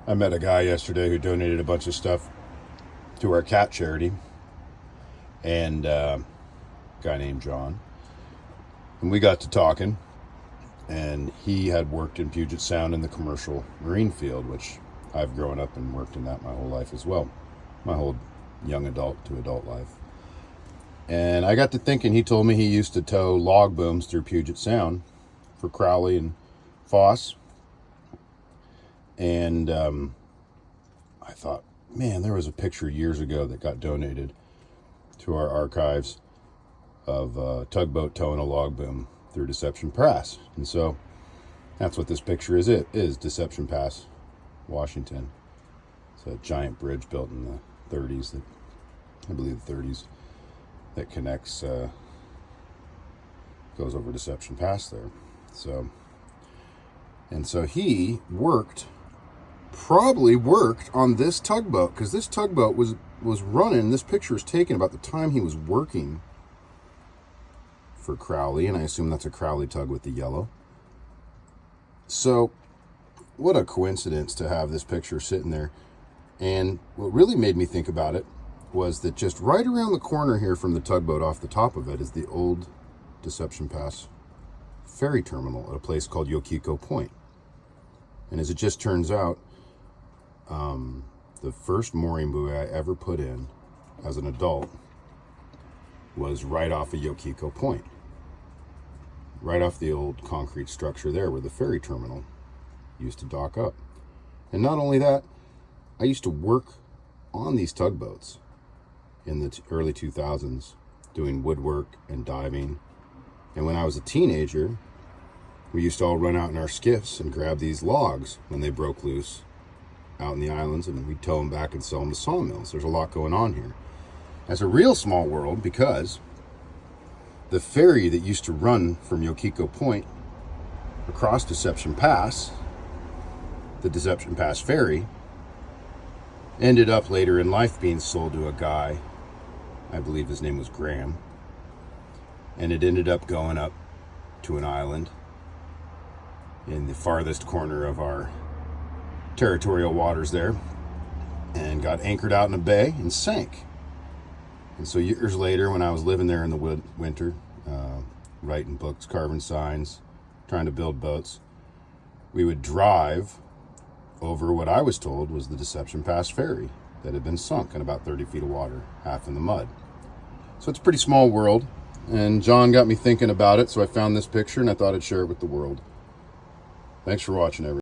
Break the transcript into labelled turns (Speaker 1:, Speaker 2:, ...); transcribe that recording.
Speaker 1: I met a guy yesterday who donated a bunch of stuff to our cat charity, and a guy named John. And we got to talking, and he had worked in Puget Sound in the commercial marine field, which I've grown up and worked in that my whole life as well, my whole young adult to adult life. And I got to thinking, he told me he used to tow log booms through Puget Sound for Crowley and Foss. And I thought, man, there was a picture years ago that got donated to our archives of a tugboat towing a log boom through Deception Pass. And so that's what this picture is. It is Deception Pass, Washington. It's a giant bridge built in the 30s, that I believe the 30s, that connects, goes over Deception Pass there. So he probably worked on this tugboat, because this tugboat was running. This picture is taken about the time he was working for Crowley, and I assume that's a Crowley tug with the yellow. So what a coincidence to have this picture sitting there. And what really made me think about it was that just right around the corner here from the tugboat, off the top of it, is the old Deception Pass ferry terminal at a place called Yokiko Point. And as it just turns out, the first mooring buoy I ever put in as an adult was right off of Yokiko Point, right off the old concrete structure there where the ferry terminal used to dock up. And not only that, I used to work on these tugboats in the early 2000s doing woodwork and diving. And when I was a teenager, we used to all run out in our skiffs and grab these logs when they broke loose out in the islands, and we'd tow them back and sell them to sawmills. There's a lot going on here. It's a real small world, because the ferry that used to run from Yokiko Point across Deception Pass, the Deception Pass ferry, ended up later in life being sold to a guy, I believe his name was Graham, and it ended up going up to an island in the farthest corner of our territorial waters there, and got anchored out in a bay and sank. And so years later, when I was living there in the winter, writing books, carving signs, trying to build boats, we would drive over what I was told was the Deception Pass ferry that had been sunk in about 30 feet of water, half in the mud. So it's a pretty small world, and John got me thinking about it, so I found this picture and I thought I'd share it with the world. Thanks for watching, everyone.